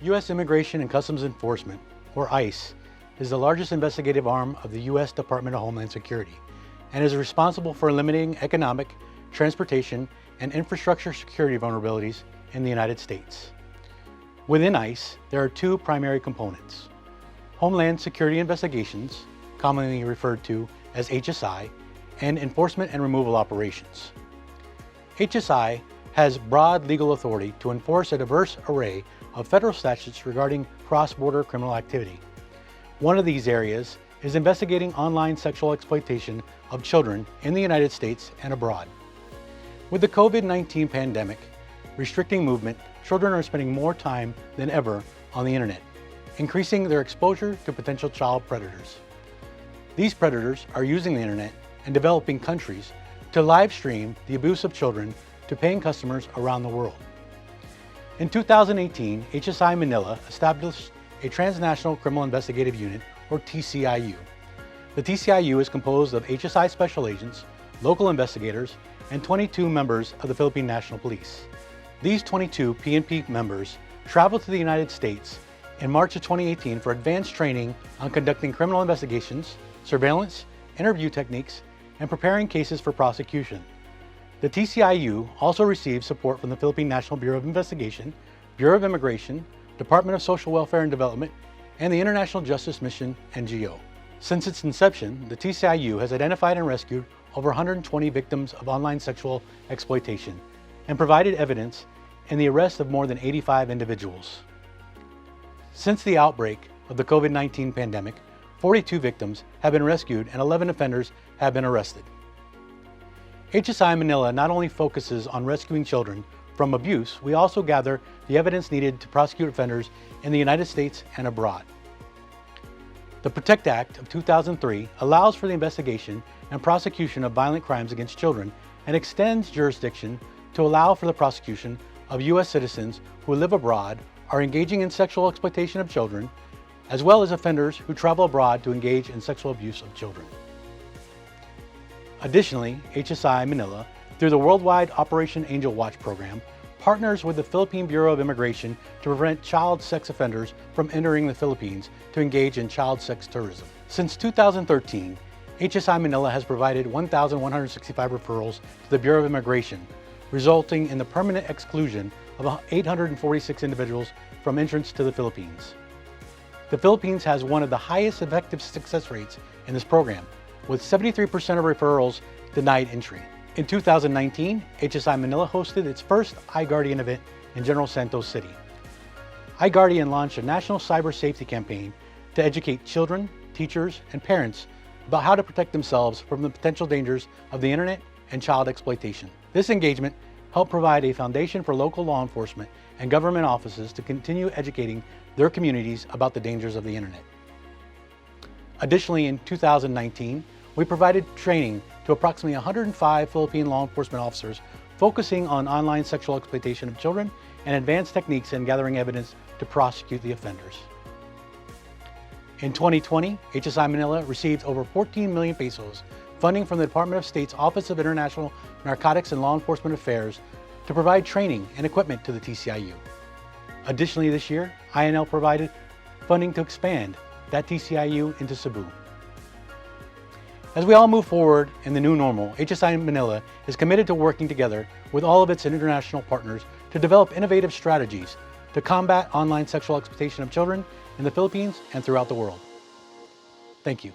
U.S. Immigration and Customs Enforcement, or ICE, is the largest investigative arm of the U.S. Department of Homeland Security and is responsible for eliminating economic, transportation, and infrastructure security vulnerabilities in the United States. Within ICE, there are two primary components: Homeland Security Investigations, commonly referred to as HSI, and Enforcement and Removal Operations. HSI has broad legal authority to enforce a diverse array of federal statutes regarding cross-border criminal activity. One of these areas is investigating online sexual exploitation of children in the United States and abroad. With the COVID-19 pandemic restricting movement, children are spending more time than ever on the internet, increasing their exposure to potential child predators. These predators are using the internet in developing countries to live stream the abuse of children to paying customers around the world. In 2018, HSI Manila established a Transnational Criminal Investigative Unit, or TCIU. The TCIU is composed of HSI special agents, local investigators, and 22 members of the Philippine National Police. These 22 PNP members traveled to the United States in March of 2018 for advanced training on conducting criminal investigations, surveillance, interview techniques, and preparing cases for prosecution. The TCIU also received support from the Philippine National Bureau of Investigation, Bureau of Immigration, Department of Social Welfare and Development, and the International Justice Mission, NGO. Since its inception, the TCIU has identified and rescued over 120 victims of online sexual exploitation and provided evidence in the arrest of more than 85 individuals. Since the outbreak of the COVID-19 pandemic, 42 victims have been rescued and 11 offenders have been arrested. HSI Manila not only focuses on rescuing children from abuse, we also gather the evidence needed to prosecute offenders in the United States and abroad. The PROTECT Act of 2003 allows for the investigation and prosecution of violent crimes against children and extends jurisdiction to allow for the prosecution of U.S. citizens who live abroad, are engaging in sexual exploitation of children, as well as offenders who travel abroad to engage in sexual abuse of children. Additionally, HSI Manila, through the worldwide Operation Angel Watch program, partners with the Philippine Bureau of Immigration to prevent child sex offenders from entering the Philippines to engage in child sex tourism. Since 2013, HSI Manila has provided 1,165 referrals to the Bureau of Immigration, resulting in the permanent exclusion of 846 individuals from entrance to the Philippines. The Philippines has one of the highest effective success rates in this program, with 73% of referrals denied entry. In 2019, HSI Manila hosted its first iGuardian event in General Santos City. iGuardian launched a national cyber safety campaign to educate children, teachers, and parents about how to protect themselves from the potential dangers of the internet and child exploitation. This engagement helped provide a foundation for local law enforcement and government offices to continue educating their communities about the dangers of the internet. Additionally, in 2019, we provided training to approximately 105 Philippine law enforcement officers focusing on online sexual exploitation of children and advanced techniques in gathering evidence to prosecute the offenders. In 2020, HSI Manila received over 14 million pesos funding from the Department of State's Office of International Narcotics and Law Enforcement Affairs to provide training and equipment to the TCIU. Additionally, this year, INL provided funding to expand that TCIU into Cebu. As we all move forward in the new normal, HSI Manila is committed to working together with all of its international partners to develop innovative strategies to combat online sexual exploitation of children in the Philippines and throughout the world. Thank you.